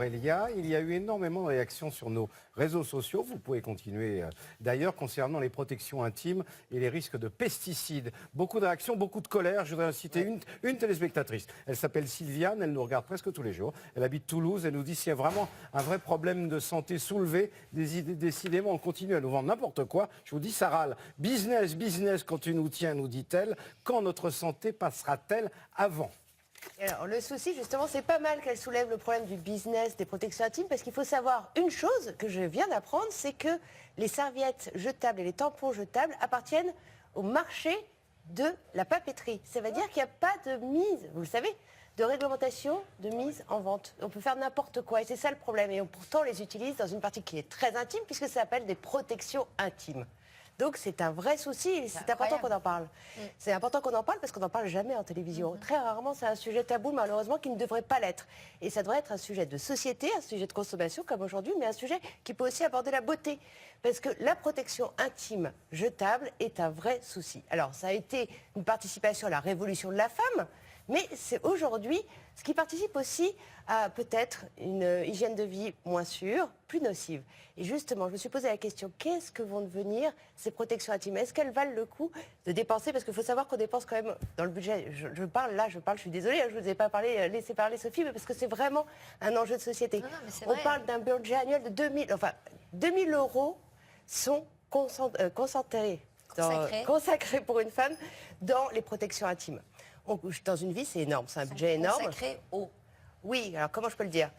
Aurélia. Il y a eu énormément de réactions sur nos réseaux sociaux. Vous pouvez continuer d'ailleurs concernant les protections intimes et les risques de pesticides. Beaucoup de réactions, beaucoup de colère. Je voudrais citer une téléspectatrice. Elle s'appelle Sylviane, elle nous regarde presque tous les jours. Elle habite Toulouse. Elle nous dit s'il y a vraiment un vrai problème de santé soulevé, décidément on continue à nous vendre n'importe quoi. Je vous dis, ça râle. Business, business, quand tu nous tiens, nous dit-elle. Quand notre santé passera-t-elle avant ? Alors, le souci, justement, c'est pas mal qu'elle soulève le problème du business, des protections intimes, parce qu'il faut savoir une chose que je viens d'apprendre, c'est que les serviettes jetables et les tampons jetables appartiennent au marché de la papeterie. Ça veut dire qu'il n'y a pas de mise, vous le savez, de réglementation de mise en vente. On peut faire n'importe quoi, et c'est ça le problème. Et pourtant, on les utilise dans une partie qui est très intime, puisque ça s'appelle des protections intimes. Donc c'est un vrai souci et c'est important qu'on en parle. C'est important qu'on en parle parce qu'on n'en parle jamais en télévision. Très rarement, c'est un sujet tabou, malheureusement, qui ne devrait pas l'être. Et ça devrait être un sujet de société, un sujet de consommation comme aujourd'hui, mais un sujet qui peut aussi aborder la beauté. Parce que la protection intime jetable est un vrai souci. Alors ça a été une participation à la révolution de la femme, mais c'est aujourd'hui ce qui participe aussi à peut-être une hygiène de vie moins sûre, plus nocive. Et justement, je me suis posé la question, qu'est-ce que vont devenir ces protections intimes? Est-ce qu'elles valent le coup de dépenser? Parce qu'il faut savoir qu'on dépense quand même dans le budget. Je parle, je suis désolée, je ne vous ai pas parlé, laissé parler Sophie, mais parce que c'est vraiment un enjeu de société. On parle d'un budget annuel de 2000 € sont consacrés pour une femme dans les protections intimes. On couche dans une vie, c'est énorme, c'est un budget énorme. Consacré au... Oui, alors comment je peux le dire?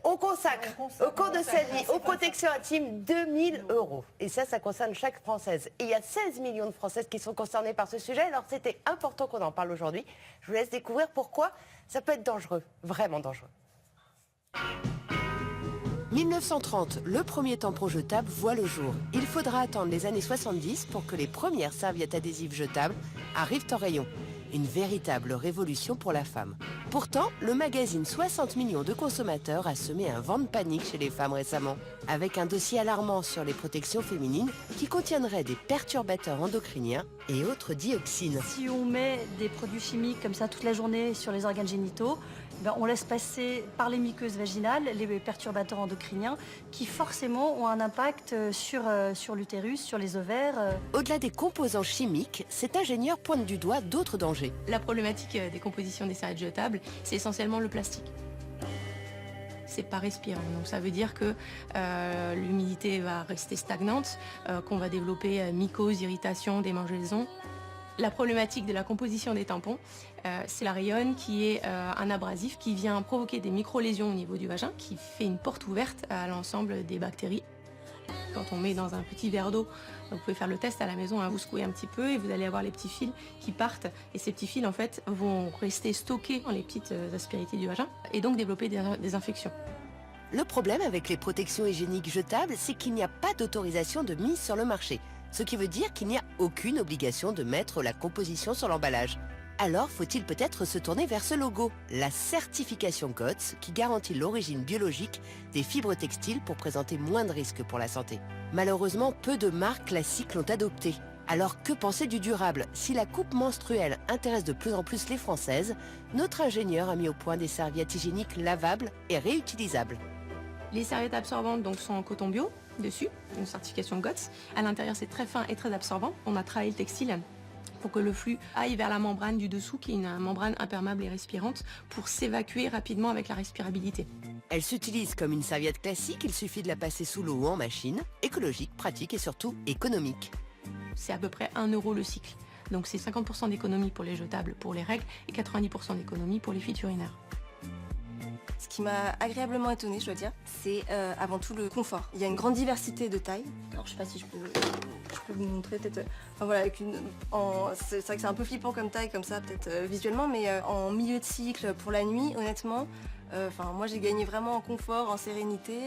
On consacre au cours de sa vie aux protections intimes 2000 €. Et ça concerne chaque Française. Et il y a 16 millions de Françaises qui sont concernées par ce sujet. Alors c'était important qu'on en parle aujourd'hui. Je vous laisse découvrir pourquoi ça peut être dangereux, vraiment dangereux. 1930, le premier tampon jetable voit le jour. Il faudra attendre les années 70 pour que les premières serviettes adhésives jetables arrivent en rayon. Une véritable révolution pour la femme. Pourtant, le magazine 60 millions de consommateurs a semé un vent de panique chez les femmes récemment, avec un dossier alarmant sur les protections féminines qui contiendraient des perturbateurs endocriniens et autres dioxines. Si on met des produits chimiques comme ça toute la journée sur les organes génitaux, on laisse passer par les muqueuses vaginales les perturbateurs endocriniens qui forcément ont un impact sur l'utérus, sur les ovaires. Au-delà des composants chimiques, cet ingénieur pointe du doigt d'autres dangers. La problématique des compositions des serviettes jetables, c'est essentiellement le plastique. C'est pas respirant, donc ça veut dire que l'humidité va rester stagnante, qu'on va développer mycose, irritation, démangeaison. La problématique de la composition des tampons, c'est la rayonne qui est un abrasif qui vient provoquer des micro-lésions au niveau du vagin, qui fait une porte ouverte à l'ensemble des bactéries. Quand on met dans un petit verre d'eau, vous pouvez faire le test à la maison, vous secouez un petit peu et vous allez avoir les petits fils qui partent. Et ces petits fils, en fait, vont rester stockés dans les petites aspérités du vagin et donc développer des infections. Le problème avec les protections hygiéniques jetables, c'est qu'il n'y a pas d'autorisation de mise sur le marché. Ce qui veut dire qu'il n'y a aucune obligation de mettre la composition sur l'emballage. Alors faut-il peut-être se tourner vers ce logo, la certification GOTS, qui garantit l'origine biologique des fibres textiles pour présenter moins de risques pour la santé. Malheureusement, peu de marques classiques l'ont adopté. Alors que penser du durable? Si la coupe menstruelle intéresse de plus en plus les Françaises, notre ingénieur a mis au point des serviettes hygiéniques lavables et réutilisables. Les serviettes absorbantes donc, sont en coton bio, dessus, une certification GOTS. À l'intérieur, c'est très fin et très absorbant. On a travaillé le textile pour que le flux aille vers la membrane du dessous, qui est une membrane imperméable et respirante, pour s'évacuer rapidement avec la respirabilité. Elle s'utilise comme une serviette classique, il suffit de la passer sous l'eau ou en machine. Écologique, pratique et surtout économique. C'est à peu près 1 € le cycle. Donc c'est 50% d'économie pour les jetables, pour les règles, et 90% d'économie pour les fuites urinaires. Ce qui m'a agréablement étonnée, je dois dire, c'est avant tout le confort. Il y a une grande diversité de tailles. Alors je sais pas si je peux vous montrer peut-être. Enfin voilà, c'est vrai que c'est un peu flippant comme taille, comme ça, peut-être visuellement, mais en milieu de cycle, pour la nuit, honnêtement, moi j'ai gagné vraiment en confort, en sérénité.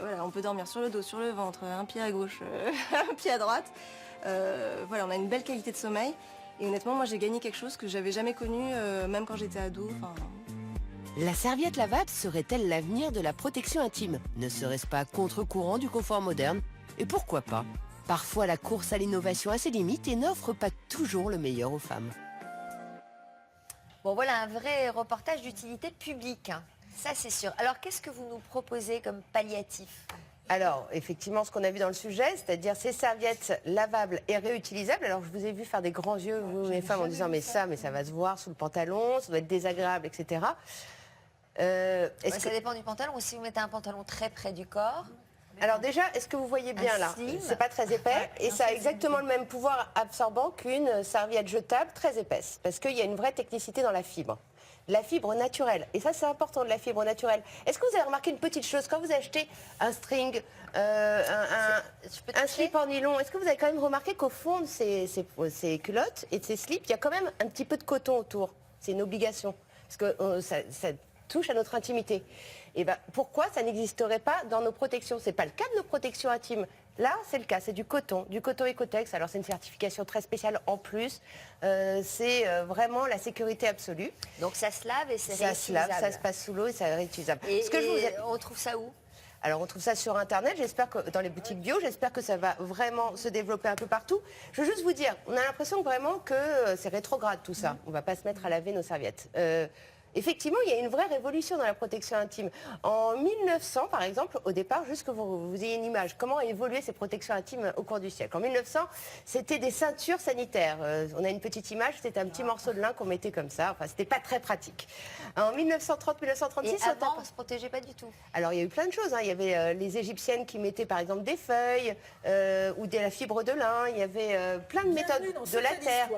Voilà, on peut dormir sur le dos, sur le ventre, un pied à gauche, un pied à droite. Voilà, on a une belle qualité de sommeil. Et honnêtement, moi j'ai gagné quelque chose que j'avais jamais connu, même quand j'étais ado. La serviette lavable serait-elle l'avenir de la protection intime? Ne serait-ce pas contre-courant du confort moderne? Et pourquoi pas? Parfois, la course à l'innovation a ses limites et n'offre pas toujours le meilleur aux femmes. Bon, voilà un vrai reportage d'utilité publique. Ça, c'est sûr. Alors, qu'est-ce que vous nous proposez comme palliatif? Alors, effectivement, ce qu'on a vu dans le sujet, c'est-à-dire ces serviettes lavables et réutilisables. Alors, je vous ai vu faire des grands yeux, vous, les femmes, en disant mais ça va se voir sous le pantalon, ça doit être désagréable, etc. Ça dépend du pantalon. Si vous mettez un pantalon très près du corps, Alors déjà, est-ce que vous voyez bien Un là? slim. C'est pas très épais et ça a exactement le même pouvoir absorbant qu'une serviette jetable très épaisse. Parce qu'il y a une vraie technicité dans la fibre. La fibre naturelle. Et ça, c'est important, de la fibre naturelle. Est-ce que vous avez remarqué une petite chose? Quand vous achetez un string, un slip en nylon, est-ce que vous avez quand même remarqué qu'au fond de ces culottes et de ces slips, il y a quand même un petit peu de coton autour? C'est une obligation. Parce que ça touche à notre intimité. Et ben, pourquoi ça n'existerait pas dans nos protections? C'est pas le cas de nos protections intimes. Là, c'est le cas, c'est du coton Ecotex. Alors, c'est une certification très spéciale en plus. C'est vraiment la sécurité absolue. donc ça se lave et c'est Ça se lave, réutilisable. ça se passe sous l'eau et c'est réutilisable. Et, Ce que je vous on trouve ça où? Alors, on trouve ça sur Internet, j'espère que dans les boutiques bio, j'espère que ça va vraiment se développer un peu partout. Je veux juste vous dire, on a l'impression vraiment que c'est rétrograde tout ça. On ne va pas se mettre à laver nos serviettes. Effectivement, il y a une vraie révolution dans la protection intime. En 1900, par exemple, au départ, juste que vous ayez une image, comment a évolué ces protections intimes au cours du siècle. En 1900, c'était des ceintures sanitaires. On a une petite image, c'était un petit morceau de lin qu'on mettait comme ça. Enfin, c'était pas très pratique. En 1930-1936, Et avant, on ne se protégeait pas du tout. alors, il y a eu plein de choses. Il y avait les Égyptiennes qui mettaient, par exemple, des feuilles ou de la fibre de lin. Il y avait plein de méthodes de la terre.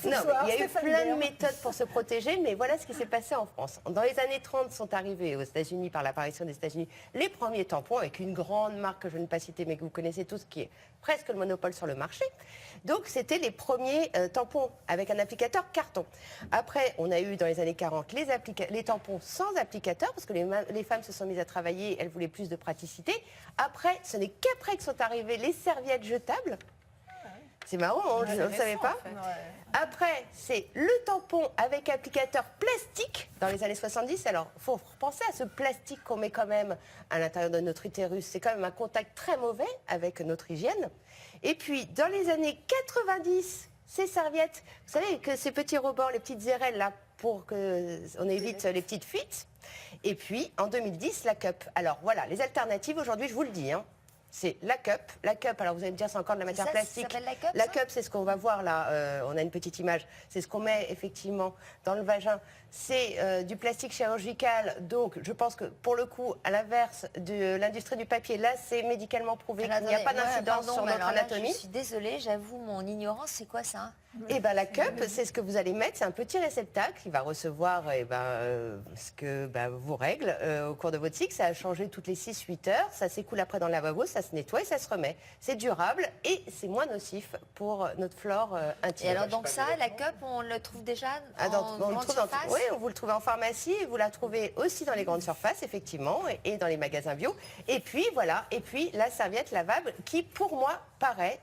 Non, il y a eu plein de méthodes pour se protéger, mais voilà ce qui s'est passé en France. Dans les années 30 sont arrivés aux États-Unis, par l'apparition des États-Unis, les premiers tampons avec une grande marque que je ne vais pas citer, mais que vous connaissez tous, qui est presque le monopole sur le marché. Donc, c'était les premiers tampons avec un applicateur carton. Après, on a eu dans les années 40 les tampons sans applicateur, parce que les femmes se sont mises à travailler, elles voulaient plus de praticité. Après, ce n'est qu'après que sont arrivées les serviettes jetables. C'est marrant, on ne le savait pas. Après, c'est le tampon avec applicateur plastique dans les années 70. Alors, il faut penser à ce plastique qu'on met quand même à l'intérieur de notre utérus. C'est quand même un contact très mauvais avec notre hygiène. Et puis, dans les années 90, ces serviettes, vous savez, que ces petits rebords, les petites érelles là, pour qu'on évite les petites fuites. Et puis, en 2010, la cup. Alors, voilà, les alternatives, aujourd'hui, je vous le dis, c'est la cup. La cup, alors vous allez me dire, c'est encore de la matière plastique. Ça s'appelle la cup, La ça cup, c'est ce qu'on va voir là. On a une petite image. C'est ce qu'on met effectivement dans le vagin. C'est du plastique chirurgical. Donc, je pense que pour le coup, à l'inverse de l'industrie du papier, là, c'est médicalement prouvé qu'il n'y a pas d'incidence sur notre anatomie. Je suis désolée, j'avoue mon ignorance. C'est quoi ça? Et ben la cup, c'est ce que vous allez mettre, c'est un petit réceptacle qui va recevoir ce que vos règles au cours de votre cycle. Ça a changé toutes les 6-8 heures, ça s'écoule après dans le lavabo, ça se nettoie et ça se remet. C'est durable et c'est moins nocif pour notre flore intime. Et alors donc ça, la cup, on le trouve déjà en on le grande trouve surface? oui, vous le trouvez en pharmacie et vous la trouvez aussi dans les grandes surfaces, effectivement, et dans les magasins bio. Et puis voilà, et puis la serviette lavable qui, pour moi,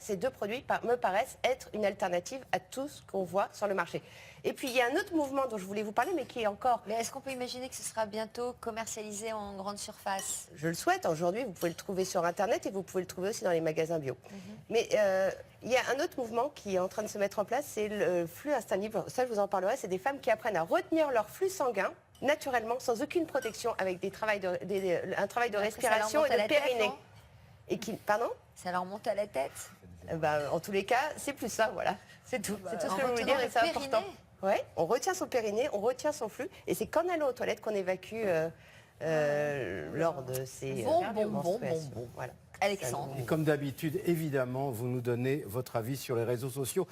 ces deux produits me paraissent être une alternative à tout ce qu'on voit sur le marché. Et puis il y a un autre mouvement dont je voulais vous parler, mais qui est encore... Mais est-ce qu'on peut imaginer que ce sera bientôt commercialisé en grande surface? Je le souhaite. Aujourd'hui, vous pouvez le trouver sur Internet et vous pouvez le trouver aussi dans les magasins bio. Mais il y a un autre mouvement qui est en train de se mettre en place, c'est le flux instinct libre. Ça, je vous en parlerai. C'est des femmes qui apprennent à retenir leur flux sanguin naturellement, sans aucune protection, avec un travail de respiration et de périnée. Et qui, pardon? Ça leur monte à la tête? En tous les cas, c'est plus ça, voilà. C'est tout. C'est tout ce que je voulais dire et c'est important. Ouais, on retient son périnée, on retient son flux, et c'est qu'en allant aux toilettes qu'on évacue lors de ces menstruations. Voilà. Alexandre. Et comme d'habitude, évidemment, vous nous donnez votre avis sur les réseaux sociaux.